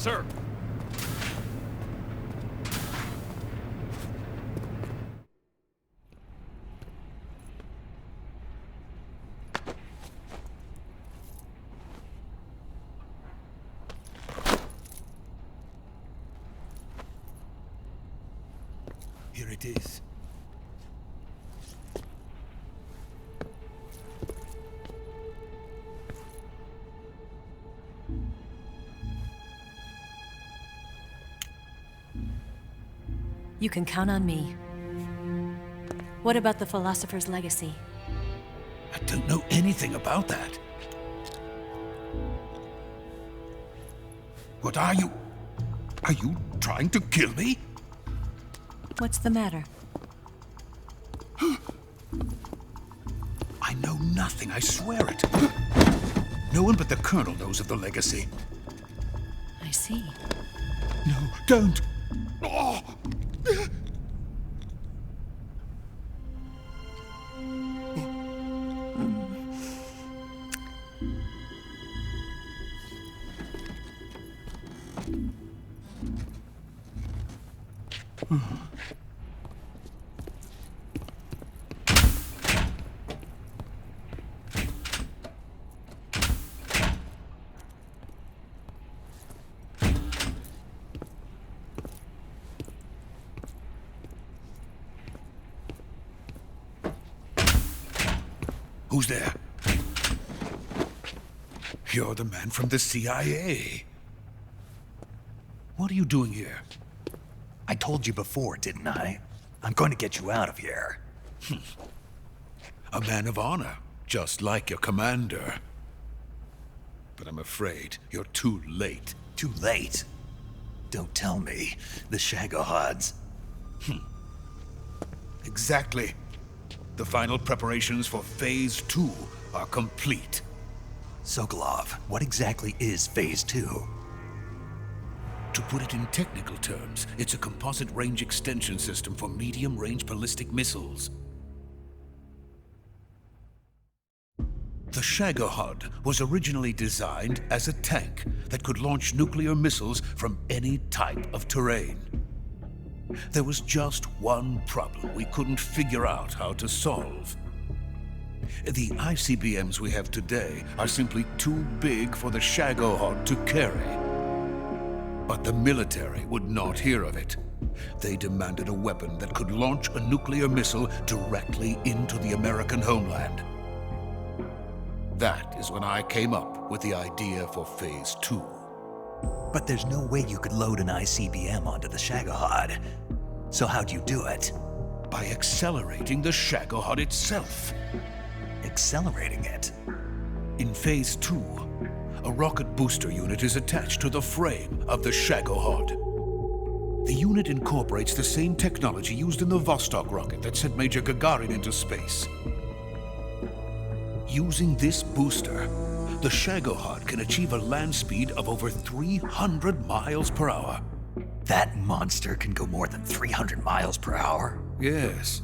sir. Here it is. You can count on me. What about the philosopher's legacy? I don't know anything about that. What are you? Are you trying to kill me? What's the matter? I know nothing, I swear it. No one but the Colonel knows of the legacy. I see. No, don't! Oh. Who's there? You're the man from the CIA. What are you doing here? I told you before, didn't I? I'm going to get you out of here. A man of honor, just like your commander. But I'm afraid you're too late. Too late? Don't tell me. The Shagohods. Exactly. The final preparations for Phase 2 are complete. Sokolov, what exactly is Phase 2? To put it in technical terms, it's a composite range extension system for medium-range ballistic missiles. The Shagohod was originally designed as a tank that could launch nuclear missiles from any type of terrain. There was just one problem we couldn't figure out how to solve. The ICBMs we have today are simply too big for the Shagohod to carry. But the military would not hear of it. They demanded a weapon that could launch a nuclear missile directly into the American homeland. That is when I came up with the idea for Phase 2. But there's no way you could load an ICBM onto the Shagohod. So how'd you do it? By accelerating the Shagohod itself. Accelerating it? In Phase 2, a rocket booster unit is attached to the frame of the Shagohod. The unit incorporates the same technology used in the Vostok rocket that sent Major Gagarin into space. Using this booster, the Shagohod can achieve a land speed of over 300 miles per hour. That monster can go more than 300 miles per hour? Yes.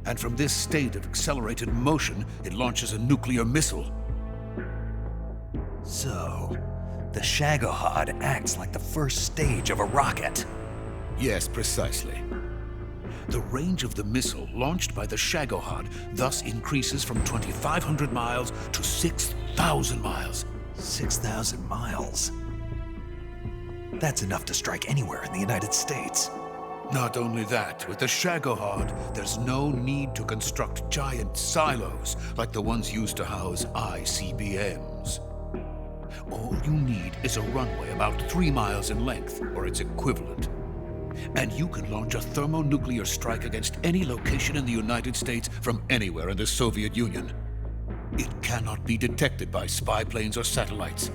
And from this state of accelerated motion, it launches a nuclear missile. So, the Shagohod acts like the first stage of a rocket. Yes, precisely. The range of the missile launched by the Shagohod thus increases from 2,500 miles to 6,000 miles. 6,000 miles? That's enough to strike anywhere in the United States. Not only that, with the Shagohod, there's no need to construct giant silos like the ones used to house ICBMs. All you need is a runway about 3 miles in length, or its equivalent. And you can launch a thermonuclear strike against any location in the United States from anywhere in the Soviet Union. It cannot be detected by spy planes or satellites.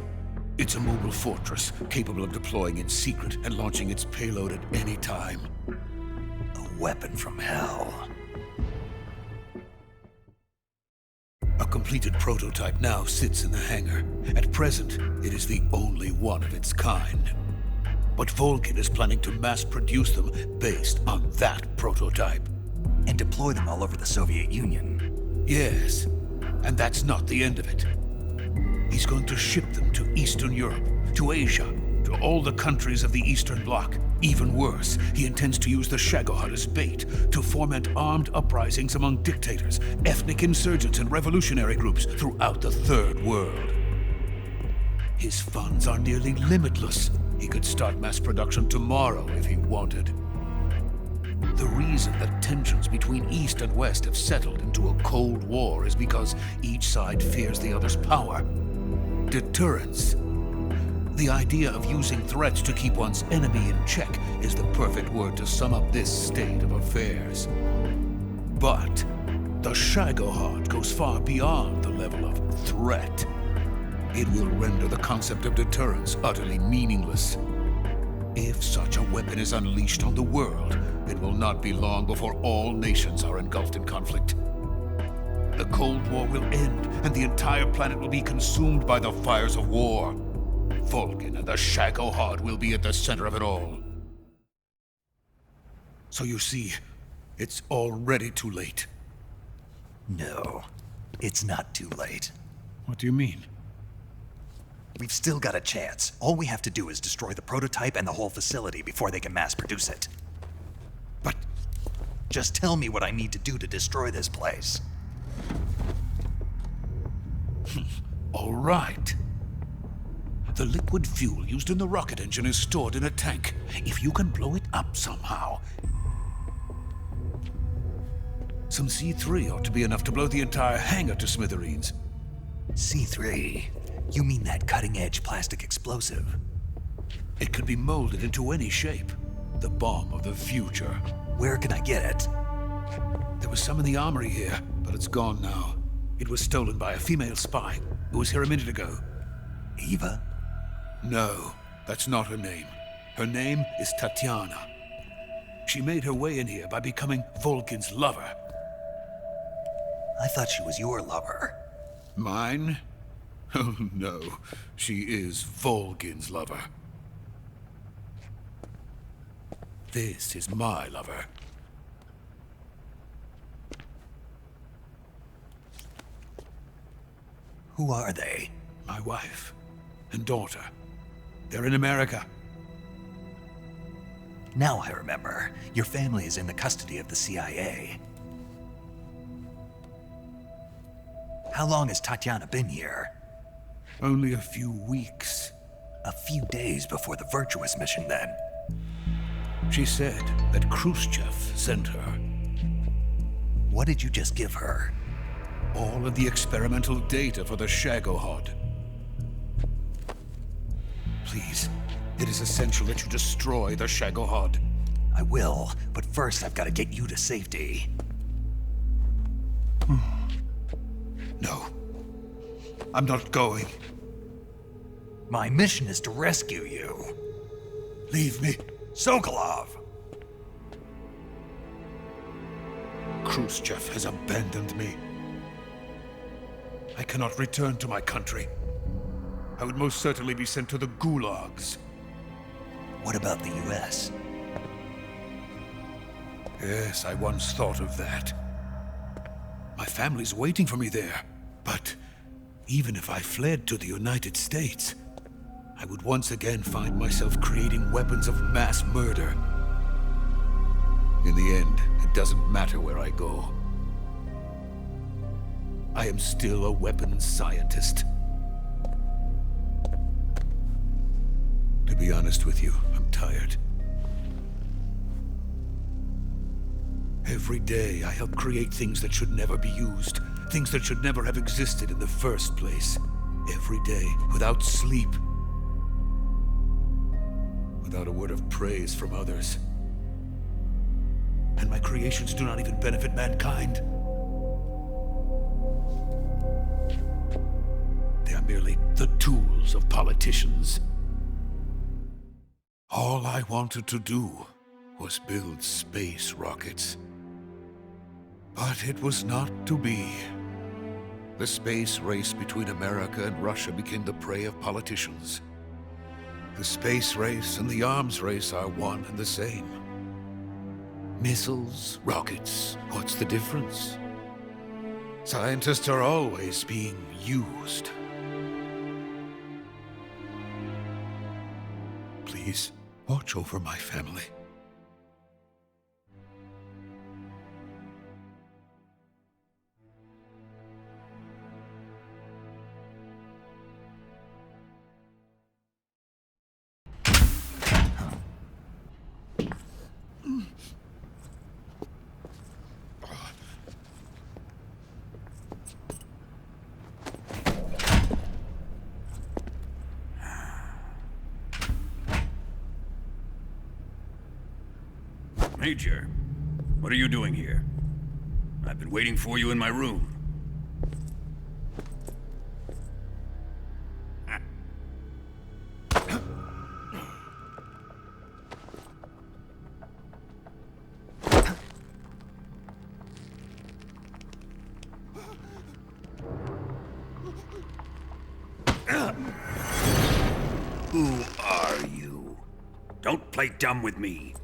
It's a mobile fortress, capable of deploying in secret and launching its payload at any time. A weapon from hell. A completed prototype now sits in the hangar. At present, it is the only one of its kind. But Volkin is planning to mass-produce them based on that prototype. And deploy them all over the Soviet Union. Yes, and that's not the end of it. He's going to ship them to Eastern Europe, to Asia, to all the countries of the Eastern Bloc. Even worse, he intends to use the Shagohod as bait to foment armed uprisings among dictators, ethnic insurgents, and revolutionary groups throughout the Third World. His funds are nearly limitless. He could start mass production tomorrow if he wanted. The reason that tensions between East and West have settled into a Cold War is because each side fears the other's power. Deterrence. The idea of using threats to keep one's enemy in check is the perfect word to sum up this state of affairs. But the Shagohod goes far beyond the level of threat. It will render the concept of deterrence utterly meaningless. If such a weapon is unleashed on the world, it will not be long before all nations are engulfed in conflict. The Cold War will end, and the entire planet will be consumed by the fires of war. Vulcan and the Shagohod will be at the center of it all. So you see, it's already too late. No, it's not too late. What do you mean? We've still got a chance. All we have to do is destroy the prototype and the whole facility before they can mass produce it. But just tell me what I need to do to destroy this place. all right. The liquid fuel used in the rocket engine is stored in a tank. If you can blow it up somehow. Some C3 ought to be enough to blow the entire hangar to smithereens. C3? You mean that cutting-edge plastic explosive? It could be molded into any shape. The bomb of the future. Where can I get it? There was some in the armory here, but it's gone now. It was stolen by a female spy who was here a minute ago. Eva? No, that's not her name. Her name is Tatiana. She made her way in here by becoming Vulcan's lover. I thought she was your lover. Mine? Oh no, she is Vulcan's lover. This is my lover. Who are they? My wife and daughter. They're in America. Now I remember. Your family is in the custody of the CIA. How long has Tatiana been here? Only a few weeks. A few days before the Virtuous mission, then. She said that Khrushchev sent her. What did you just give her? All of the experimental data for the Shagohod. Please, it is essential that you destroy the Shagohod. I will, but first I've got to get you to safety. No, I'm not going. My mission is to rescue you. Leave me. Sokolov! Khrushchev has abandoned me. I cannot return to my country. I would most certainly be sent to the gulags. What about the US? Yes, I once thought of that. My family's waiting for me there. But even if I fled to the United States, I would once again find myself creating weapons of mass murder. In the end, it doesn't matter where I go. I am still a weapons scientist. To be honest with you, I'm tired. Every day I help create things that should never be used, things that should never have existed in the first place. Every day, without sleep. Without a word of praise from others. And my creations do not even benefit mankind. They are merely the tools of politicians. All I wanted to do was build space rockets. But it was not to be. The space race between America and Russia became the prey of politicians. The space race and the arms race are one and the same. Missiles, rockets, what's the difference? Scientists are always being used. Please, watch over my family. Major, what are you doing here? I've been waiting for you in my room. Who are you? Don't play dumb with me.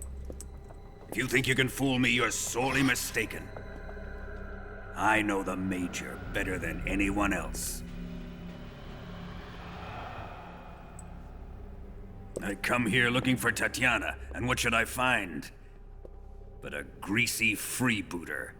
If you think you can fool me, you're sorely mistaken. I know the Major better than anyone else. I come here looking for Tatiana, and what should I find? But a greasy freebooter.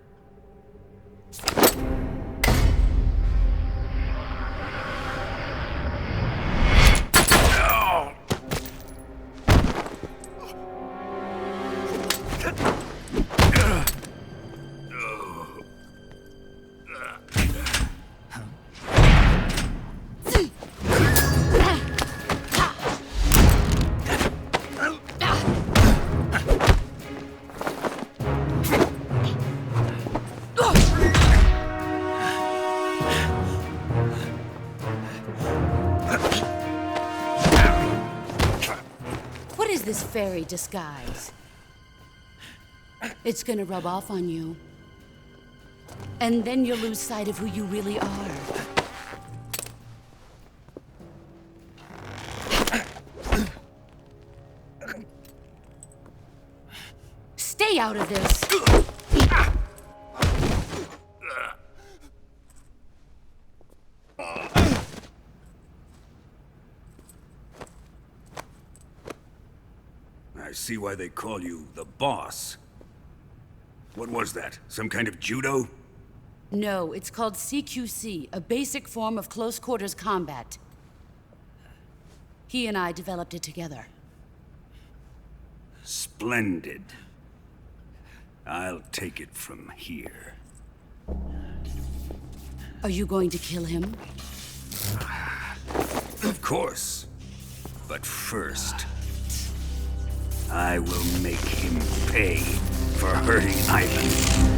This fairy disguise. It's gonna rub off on you. And then you'll lose sight of who you really are. Stay out of this! I see why they call you the boss. What was that? Some kind of judo? No, it's called CQC, a basic form of close quarters combat. He and I developed it together. Splendid. I'll take it from here. Are you going to kill him? Of course. But first, I will make him pay for hurting Ivan.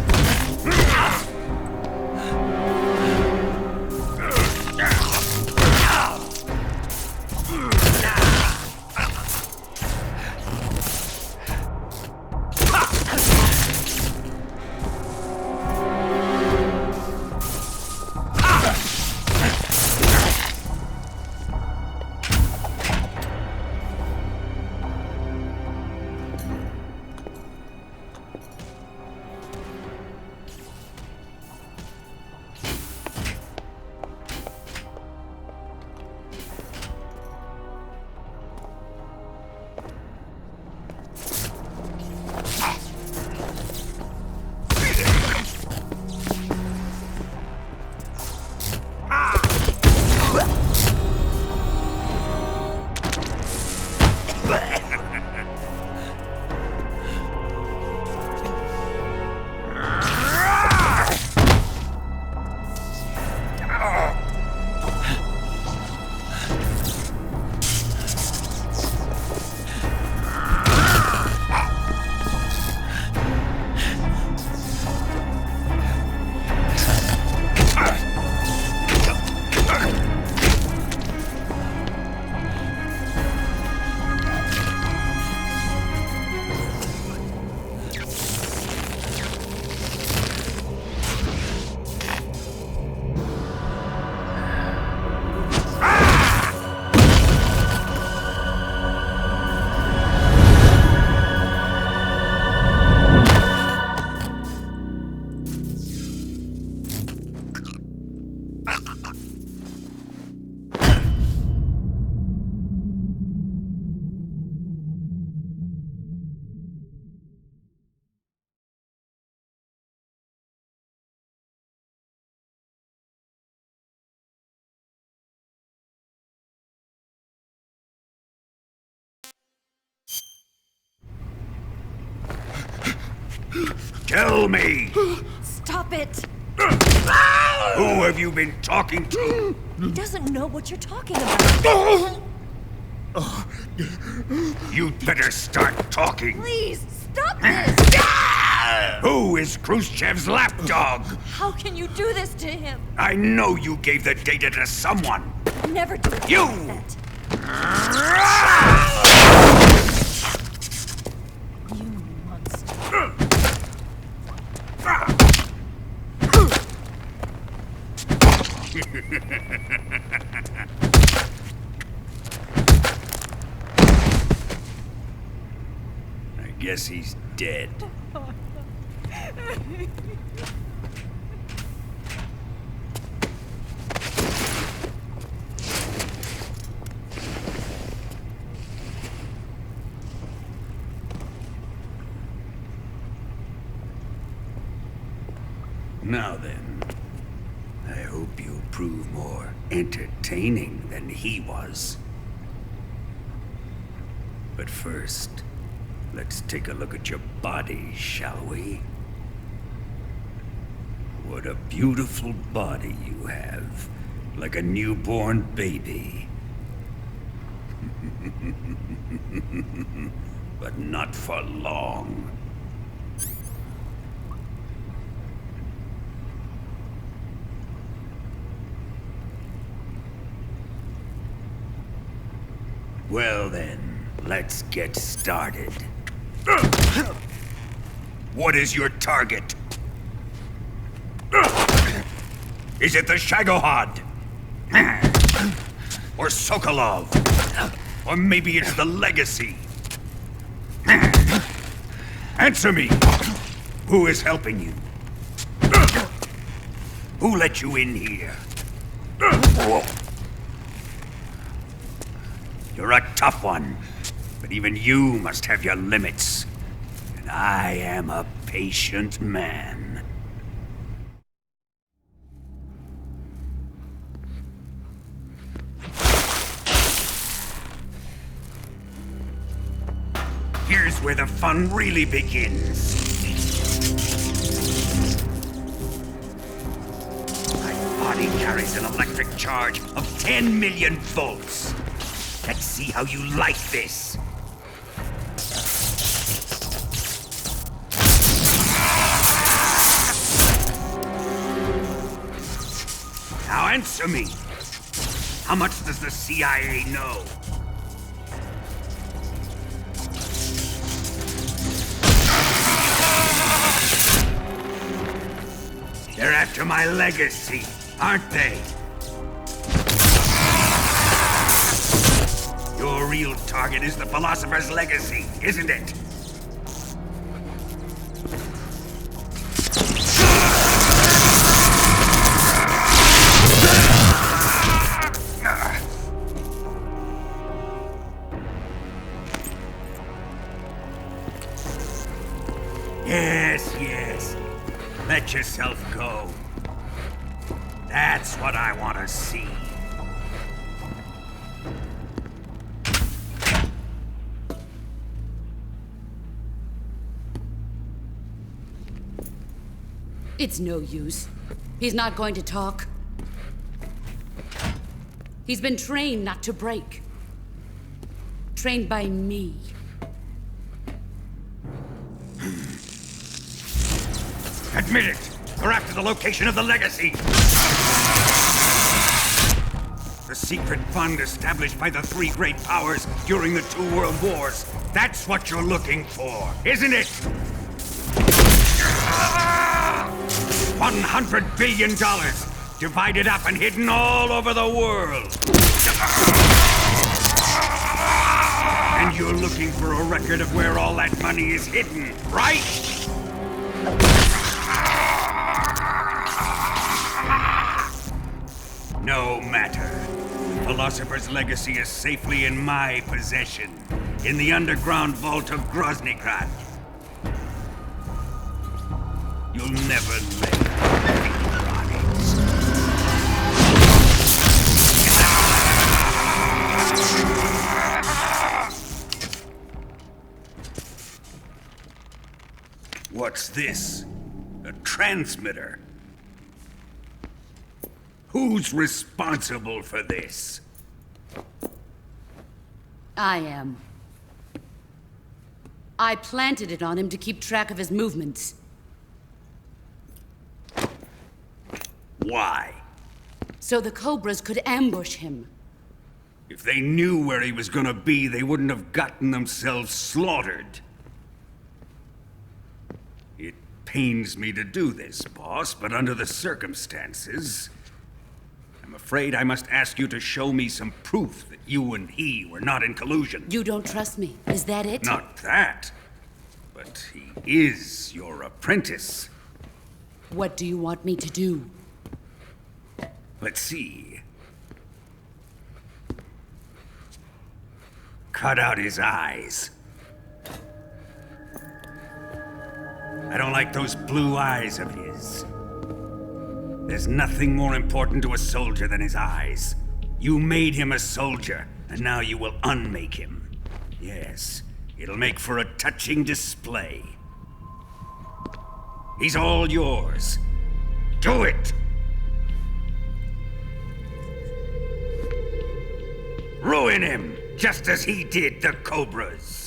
Tell me! Stop it! Who have you been talking to? He doesn't know what you're talking about. You'd better start talking. Please, stop this! Who is Khrushchev's lapdog? How can you do this to him? I know you gave the data to someone. Never do You! that. You monster. I guess he's dead. Now then, I hope you prove more entertaining than he was. But first, let's take a look at your body, shall we? What a beautiful body you have, like a newborn baby. But not for long. Well then, let's get started. What is your target? Is it the Shagohod? Or Sokolov? Or maybe it's the Legacy? Answer me! Who is helping you? Who let you in here? You're a tough one, but even you must have your limits. And I am a patient man. Here's where the fun really begins. My body carries an electric charge of 10 million volts. Let's see how you like this. Now answer me. How much does the CIA know? They're after my legacy, aren't they? Your real target is the Philosopher's Legacy, isn't it? Yes. Let yourself go. That's what I want to see. It's no use. He's not going to talk. He's been trained not to break. Trained by me. Admit it! We're after the location of the Legacy! The secret fund established by the three great powers during the 2 world wars. That's what you're looking for, isn't it? $100 billion, divided up and hidden all over the world. And you're looking for a record of where all that money is hidden, right? No matter. Philosopher's Legacy is safely in my possession, in the underground vault of Groznygrad. You'll never lay finger on it. What's this? A transmitter? Who's responsible for this? I am. I planted it on him to keep track of his movements. Why? So the Cobras could ambush him. If they knew where he was gonna be, they wouldn't have gotten themselves slaughtered. It pains me to do this, boss, but under the circumstances, I'm afraid I must ask you to show me some proof that you and he were not in collusion. You don't trust me, is that it? Not that, but he is your apprentice. What do you want me to do? Let's see. Cut out his eyes. I don't like those blue eyes of his. There's nothing more important to a soldier than his eyes. You made him a soldier, and now you will unmake him. Yes, it'll make for a touching display. He's all yours. Do it! Ruin him, just as he did the Cobras.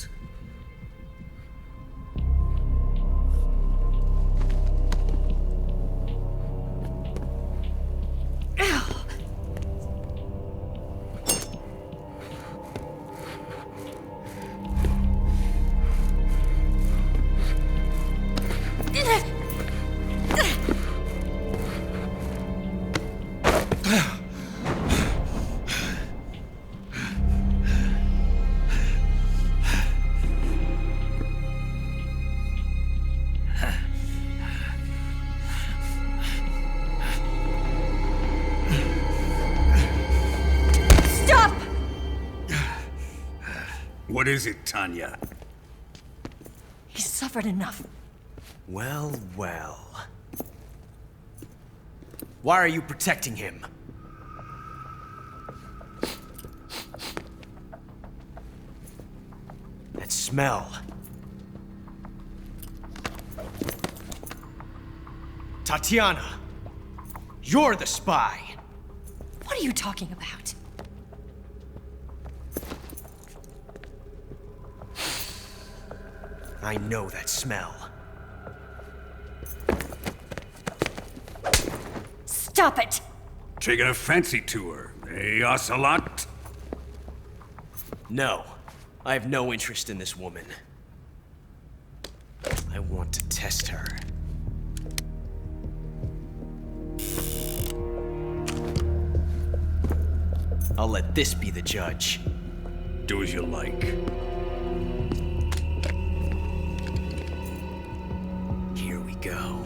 What is it, Tanya? He's suffered enough. Well, well. Why are you protecting him? That smell. Tatiana, you're the spy. What are you talking about? I know that smell. Stop it! Taking a fancy to her, eh, Ocelot? No, I have no interest in this woman. I want to test her. I'll let this be the judge. Do as you like. Here we go.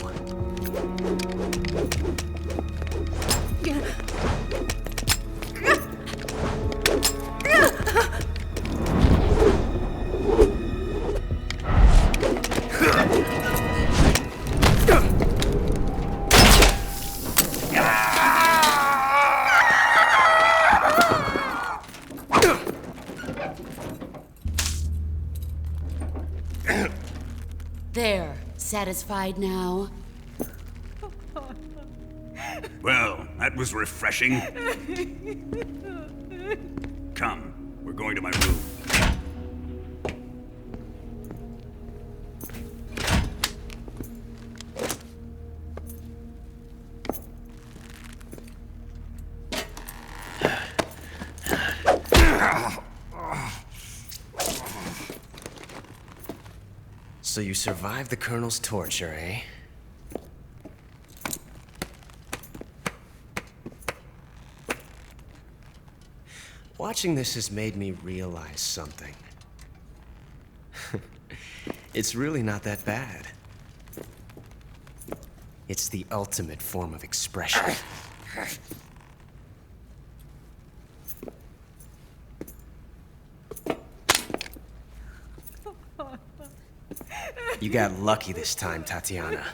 There. Satisfied now? Well, that was refreshing. Come, we're going to my room. So you survived the Colonel's torture, eh? Watching this has made me realize something. It's really not that bad. It's the ultimate form of expression. You got lucky this time, Tatiana.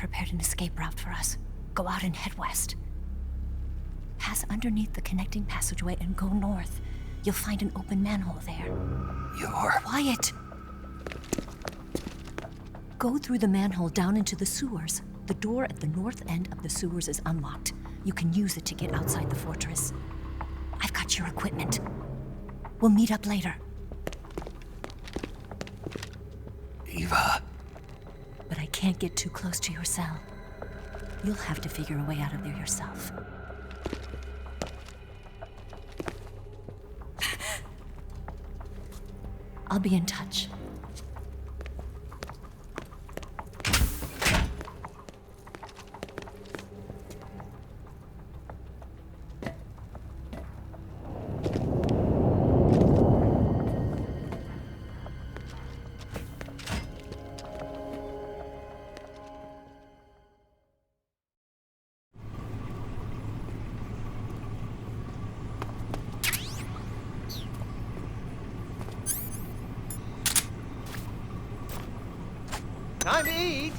prepared an escape route for us. Go out and head west. Pass underneath the connecting passageway and go north. You'll find an open manhole there. You're... Quiet! Go through the manhole down into the sewers. The door at the north end of the sewers is unlocked. You can use it to get outside the fortress. I've got your equipment. We'll meet up later. Eva... But I can't get too close to your cell. You'll have to figure a way out of there yourself. I'll be in touch. Time to eat!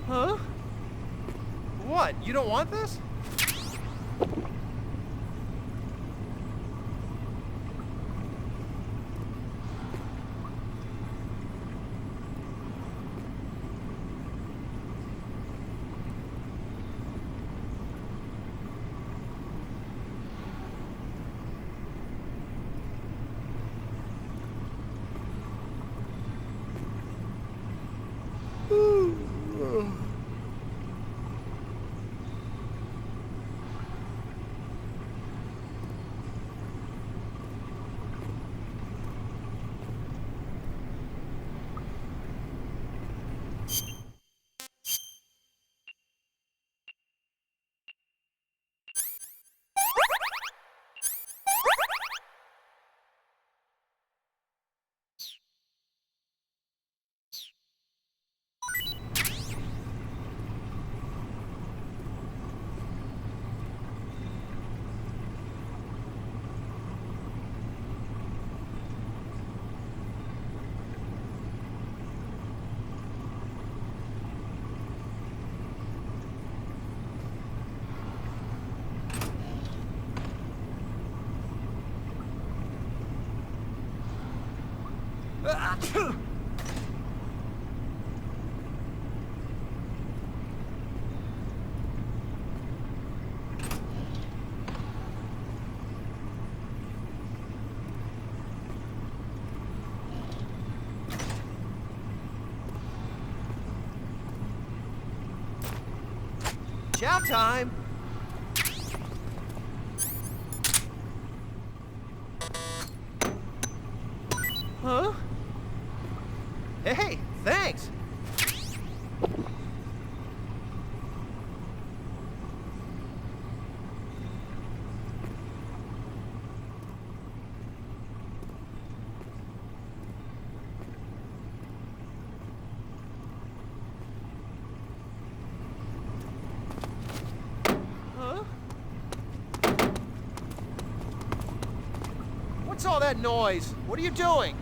Huh? What? You don't want this? Chow time! Huh? Hey, thanks! Huh? What's all that noise? What are you doing?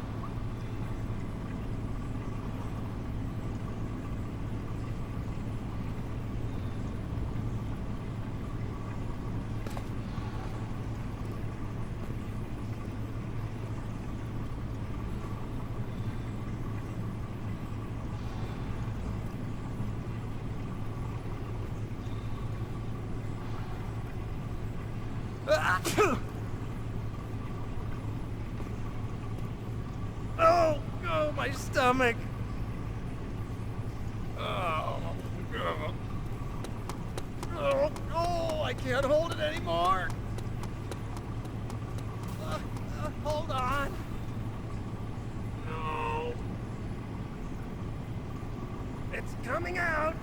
Oh, my stomach. Oh, I can't hold it anymore. Hold on. No. It's coming out.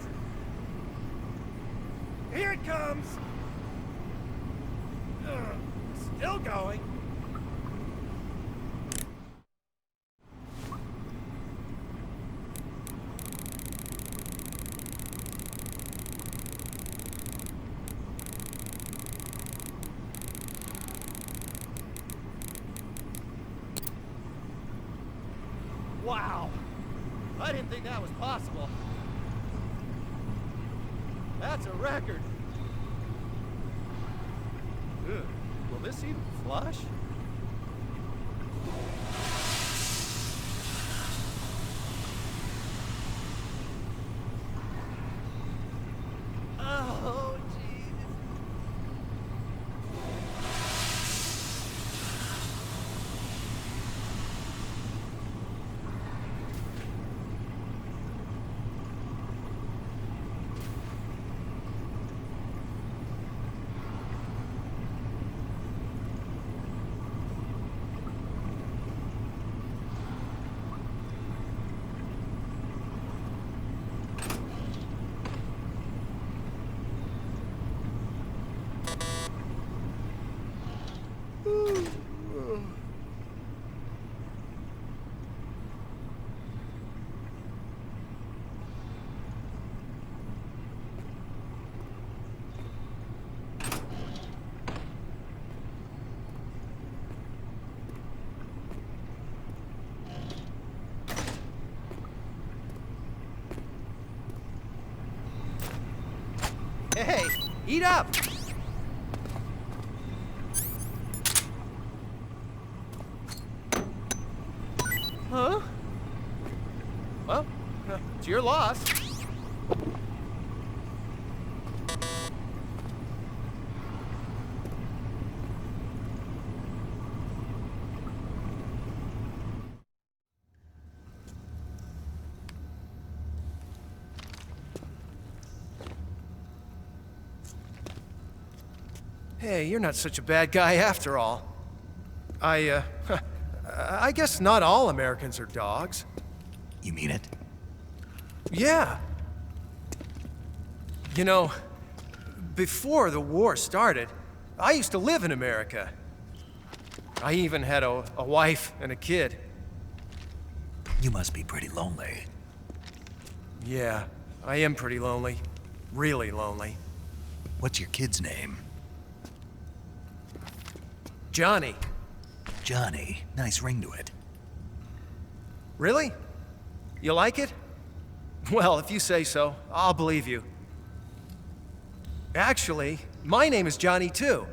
Here it comes. Still going. Wow. I didn't think that was possible. That's a record. Ugh. Will this even flush? Oh, jeez. Hey, eat up! Huh? Well, it's your loss. Hey, you're not such a bad guy after all. I guess not all Americans are dogs. You mean it? Yeah. You know, before the war started, I used to live in America. I even had a wife and a kid. You must be pretty lonely. Yeah, I am pretty lonely. Really lonely. What's your kid's name? Johnny. Johnny. Nice ring to it. Really? You like it? Well, if you say so, I'll believe you. Actually, my name is Johnny too.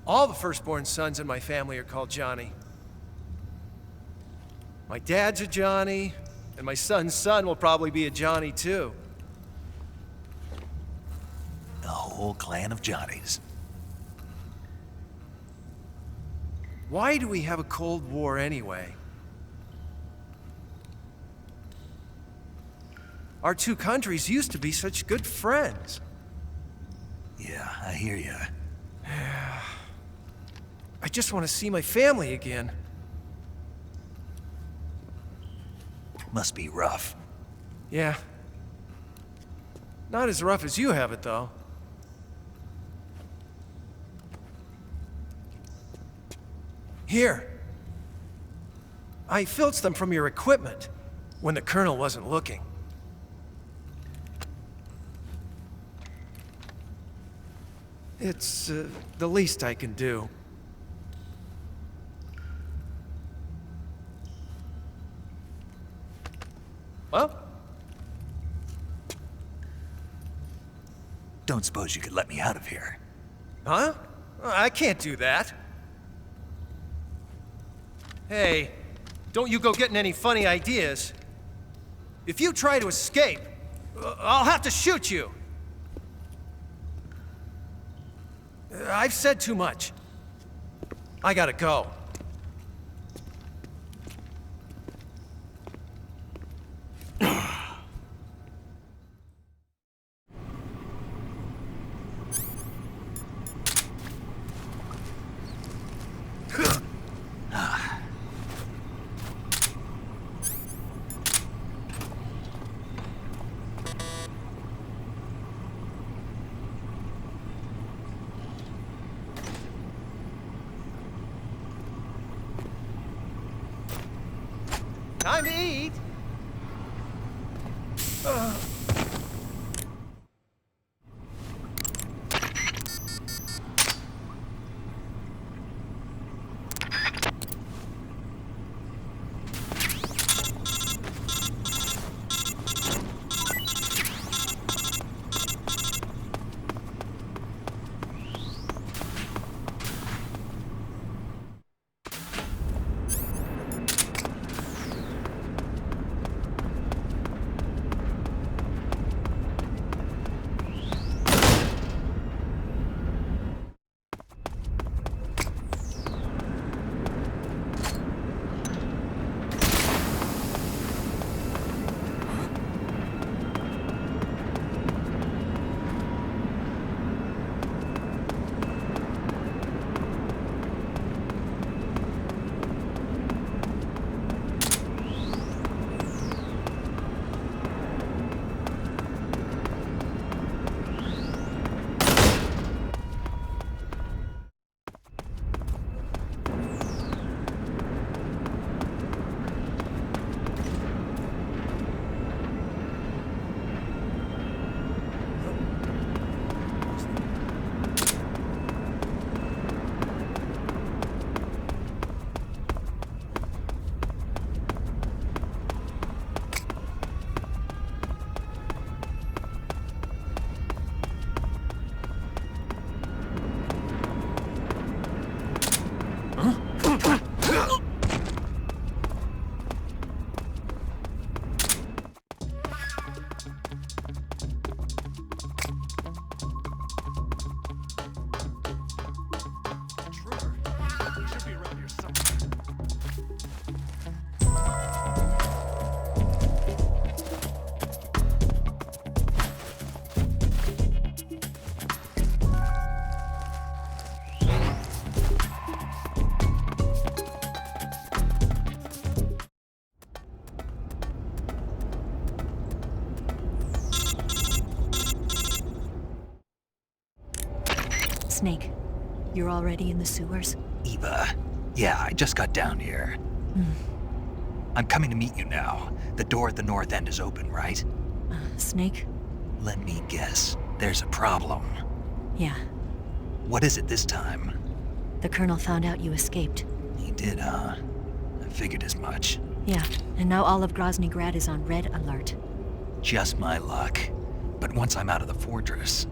All the firstborn sons in my family are called Johnny. My dad's a Johnny, and my son's son will probably be a Johnny too. The whole clan of Johnnies. Why do we have a Cold War anyway? Our two countries used to be such good friends. Yeah, I hear ya. I just want to see my family again. Must be rough. Yeah. Not as rough as you have it, though. Here. I filched them from your equipment when the Colonel wasn't looking. It's the least I can do. Well? Don't suppose you could let me out of here? Huh? I can't do that. Hey, don't you go getting any funny ideas. If you try to escape, I'll have to shoot you. I've said too much. I gotta go. Time to eat. Snake, you're already in the sewers? Eva, yeah, I just got down here. I'm coming to meet you now. The door at the north end is open, right? Snake? Let me guess. There's a problem. Yeah. What is it this time? The Colonel found out you escaped. He did, huh? I figured as much. Yeah, and now all of Grozny Grad is on red alert. Just my luck. But once I'm out of the fortress...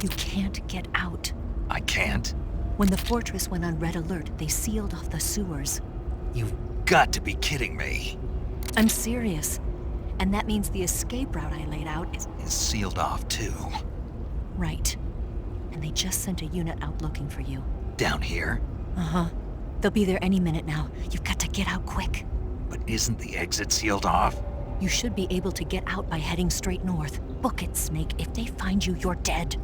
You can't get out. I can't? When the fortress went on red alert, they sealed off the sewers. You've got to be kidding me. I'm serious. And that means the escape route I laid out is Sealed off, too. right. And they just sent a unit out looking for you. Down here? Uh-huh. They'll be there any minute now. You've got to get out quick. But isn't the exit sealed off? You should be able to get out by heading straight north. Book it, Snake. If they find you, you're dead.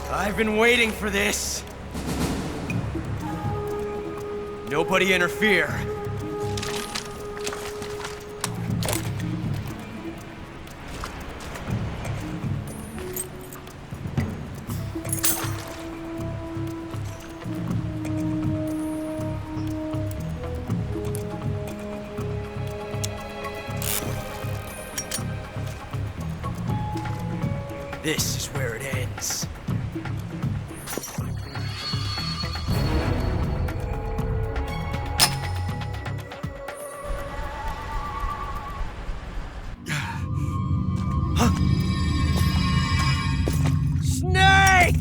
I've been waiting for this. Nobody interfere. This is where it ends. Snake!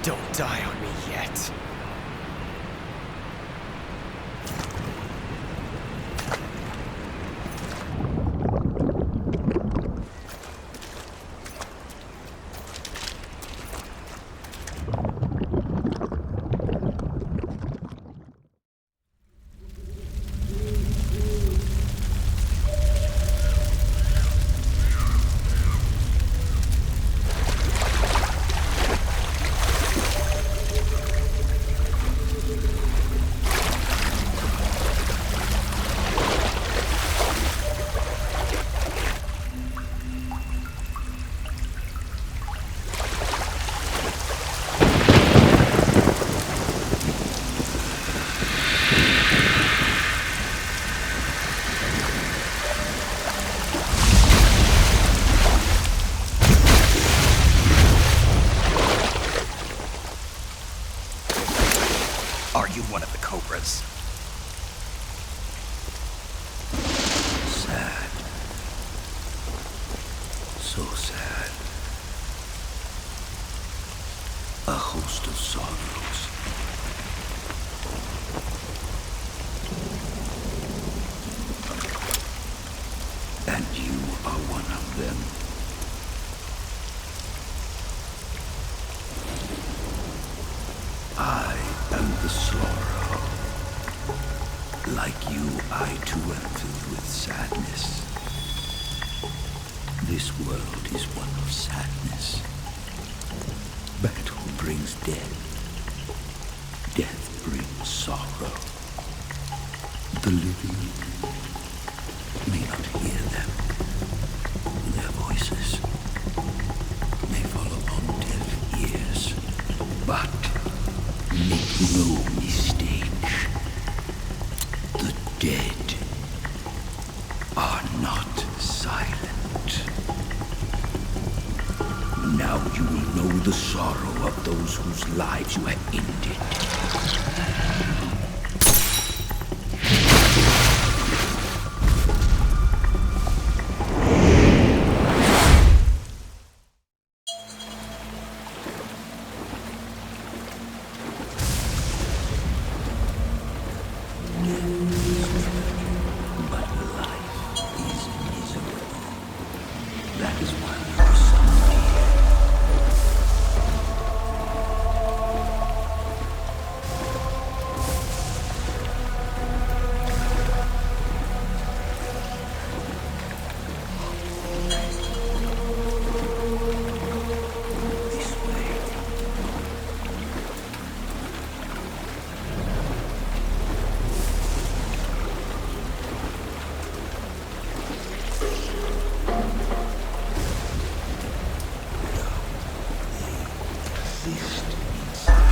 Don't die on me yet. was. Sad. So sad. A host of sorrows. And you are one of them. I am the Slaughterer. Like you, I too am filled with sadness. This world is one of sadness. Battle brings death. Death brings sorrow. The living may not hear them. Their voices may fall upon deaf ears. But make no mistake. The dead are not silent. Now you will know the sorrow of those whose lives you have ended. But life is miserable. That is why you are summoned here. This way. Exist inside.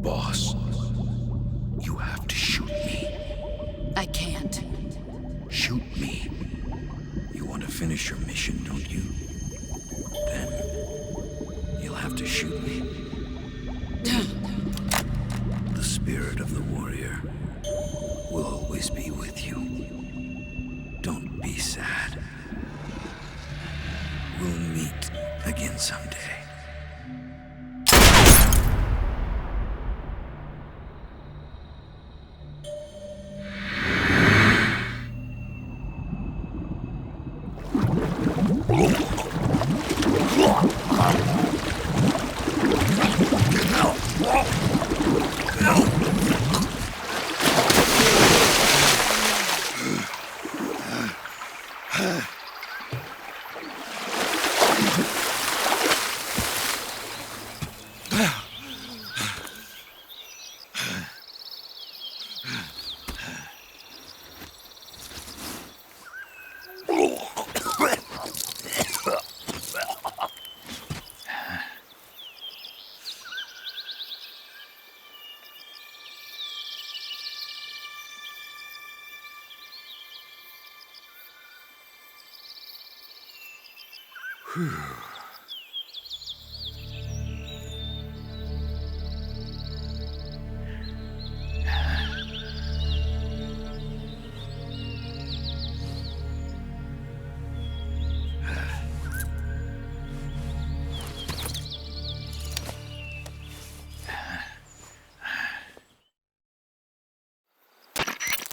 boss, you have to shoot me. I can't. Shoot me. You want to finish your mission, don't you? Then you'll have to shoot me. The spirit of the warrior will always be with you. Don't be sad. We'll meet again someday.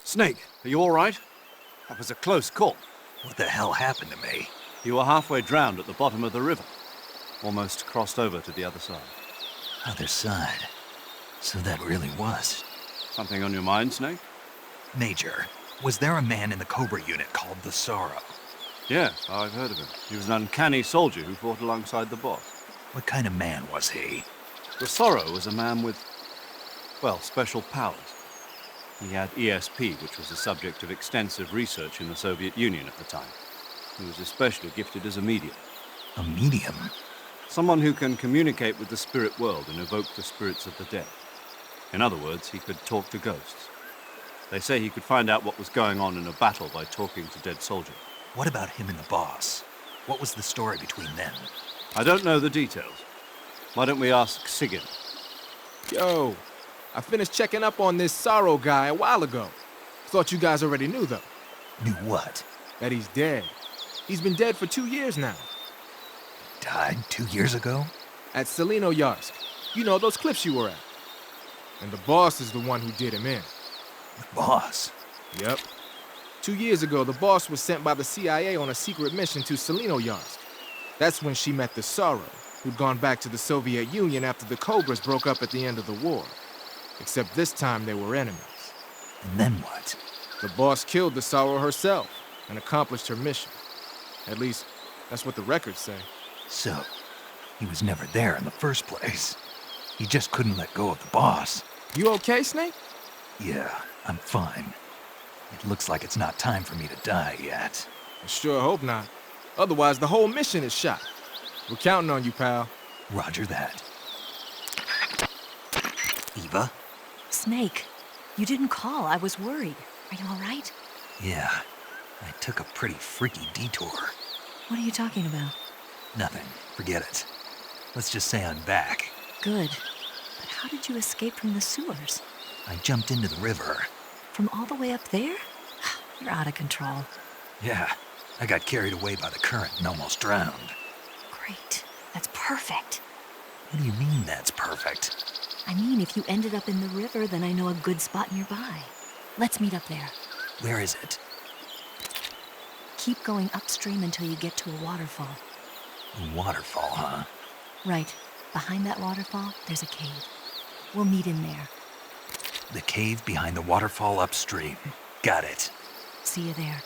Snake, are you all right? That was a close call. What the hell happened to me? You were halfway drowned at the bottom of the river. Almost crossed over to the other side. Other side. So that really was. Something on your mind, Snake? Major, was there a man in the Cobra unit called the Sorrow? Yes, I've heard of him. He was an uncanny soldier who fought alongside the boss. What kind of man was he? The Sorrow was a man with, well, special powers. He had ESP, which was the subject of extensive research in the Soviet Union at the time. He was especially gifted as a medium. A medium? Someone who can communicate with the spirit world and evoke the spirits of the dead. In other words, he could talk to ghosts. They say he could find out what was going on in a battle by talking to dead soldiers. What about him and the boss? What was the story between them? I don't know the details. Why don't we ask Sigyn? Yo, I finished checking up on this Sorrow guy a while ago. Thought you guys already knew, though. Knew what? That he's dead. He's been dead for 2 years now. Died 2 years ago? At Selino-Yarsk. You know, those cliffs you were at. And the boss is the one who did him in. The boss? Yep. 2 years ago, the boss was sent by the CIA on a secret mission to Selino-Yarsk. That's when she met the Sorrow, who'd gone back to the Soviet Union after the Cobras broke up at the end of the war. Except this time they were enemies. And then what? The boss killed the Sorrow herself and accomplished her mission. At least, that's what the records say. So, he was never there in the first place. He just couldn't let go of the boss. You okay, Snake? Yeah, I'm fine. It looks like it's not time for me to die yet. I sure hope not. Otherwise, the whole mission is shot. We're counting on you, pal. Roger that. Eva? Snake, you didn't call. I was worried. Are you all right? Yeah, I took a pretty freaky detour. What are you talking about? Nothing. Forget it. Let's just say I'm back. Good. But how did you escape from the sewers? I jumped into the river. From all the way up there? You're out of control. Yeah, I got carried away by the current and almost drowned. Great. That's perfect. What do you mean that's perfect? I mean, if you ended up in the river, then I know a good spot nearby. Let's meet up there. Where is it? Keep going upstream until you get to a waterfall. A waterfall, huh? Right. Behind that waterfall, there's a cave. We'll meet in there. The cave behind the waterfall upstream. Got it. See you there.